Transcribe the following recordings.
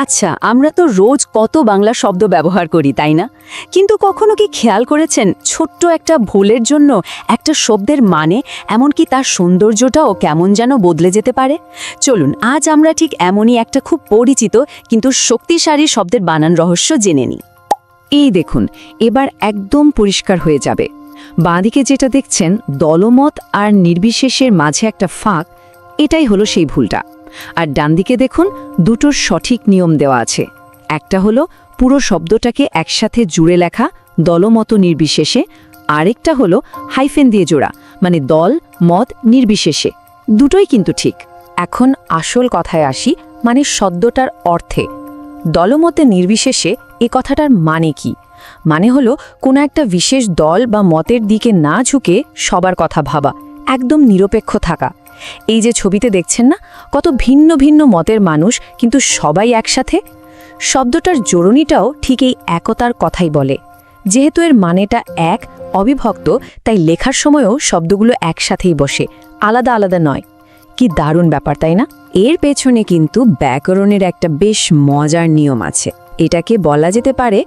আচ্ছা, আমরা তো রোজ কত বাংলা শব্দ ব্যবহার করি, তাই না? কিন্তু কখনো কি খেয়াল করেছেন ছোট্ট একটা ভুলের জন্য একটা শব্দের মানে, এমনকি তার সৌন্দর্যটাও কেমন যেন বদলে যেতে পারে? চলুন আজ আমরা ঠিক এমনই একটা খুব পরিচিত কিন্তু শক্তিশালী শব্দের বানান রহস্য জেনে নিই। এই দেখুন, এবার একদম পরিষ্কার হয়ে যাবে। বাঁদিকে যেটা দেখছেন দলমত আর নির্বিশেষের মাঝে একটা ফাঁক, এটাই হলো সেই ভুলটা। আর ডানদিকে দেখুন দুটোর সঠিক নিয়ম দেওয়া আছে। একটা হলো পুরো শব্দটাকে একসাথে জুড়ে লেখা দলমত নির্বিশেষে, আরেকটা হলো হাইফেন দিয়ে জোড়া, মানে দল মত নির্বিশেষে। দুটোই কিন্তু ঠিক। এখন আসল কথায় আসি, মানে শব্দটার অর্থে। দলমতে নির্বিশেষে এ কথাটার মানে কি? মানে হলো কোনো একটা বিশেষ দল বা মতের দিকে না ঝুঁকে সবার কথা ভাবা, একদম নিরপেক্ষ থাকা। এই যে ছবিতে দেখছেন না, কত ভিন্ন ভিন্ন মতের মানুষ, কিন্তু সবাই একসাথে। শব্দটার জোড়নীটাও ঠিক এই একতার কথাই বলে। যেহেতু এর মানেটা এক, অবিভক্ত, তাই লেখার সময়ও শব্দগুলো একসাথেই বসে, আলাদা আলাদা নয়। কি দারুণ ব্যাপার, তাই না? এর পেছনে কিন্তু ব্যাকরণের একটা বেশ মজার নিয়ম আছে। এটাকে বলা যেতে পারে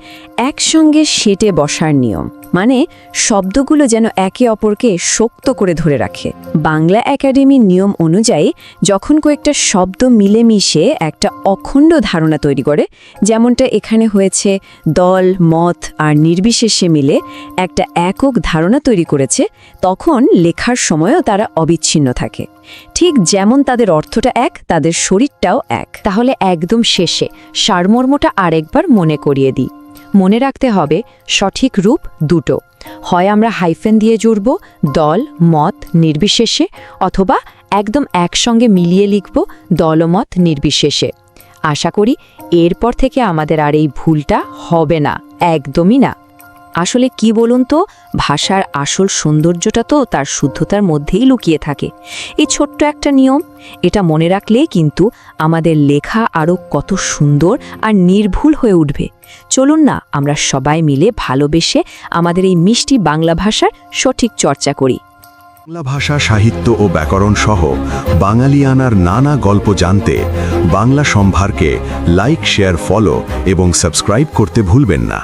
একসঙ্গে সেটে বসার নিয়ম। মানে শব্দগুলো যেন একে অপরকে শক্ত করে ধরে রাখে। বাংলা একাডেমির নিয়ম অনুযায়ী যখন কয়েকটা শব্দ মিলেমিশে একটা অখণ্ড ধারণা তৈরি করে, যেমনটা এখানে হয়েছে, দল মত আর নির্বিশেষে মিলে একটা একক ধারণা তৈরি করেছে, তখন লেখার সময়ও তারা অবিচ্ছিন্ন থাকে। ঠিক যেমন তাদের অর্থটা এক, তাদের শরীরটাও এক। তাহলে একদম শেষে সারমর্মটা আরেকবার মনে করিয়ে দিই। মনে রাখতে হবে সঠিক রূপ দুটো, হয় আমরা হাইফেন দিয়ে জুড়ব দল মত নির্বিশেষে, অথবা একদম একসঙ্গে মিলিয়ে লিখব দলমত নির্বিশেষে। আশা করি এরপর থেকে আমাদের আর এই ভুলটা হবে না, একদমই না। আসলে কি বলুন তো, ভাষার আসল সৌন্দর্যটা তো তার শুদ্ধতার মধ্যেই লুকিয়ে থাকে। এই ছোট্ট একটা নিয়ম, এটা মনে রাখলে কিন্তু আমাদের লেখা আরও কত সুন্দর আর নির্ভুল হয়ে উঠবে। চলুন না আমরা সবাই মিলে ভালোবেসে আমাদের এই মিষ্টি বাংলা ভাষার সঠিক চর্চা করি। বাংলা ভাষা, সাহিত্য ও ব্যাকরণ সহ বাঙালিয়ানার নানা গল্প জানতে বাংলা সম্ভারকে লাইক, শেয়ার, ফলো এবং সাবস্ক্রাইব করতে ভুলবেন না।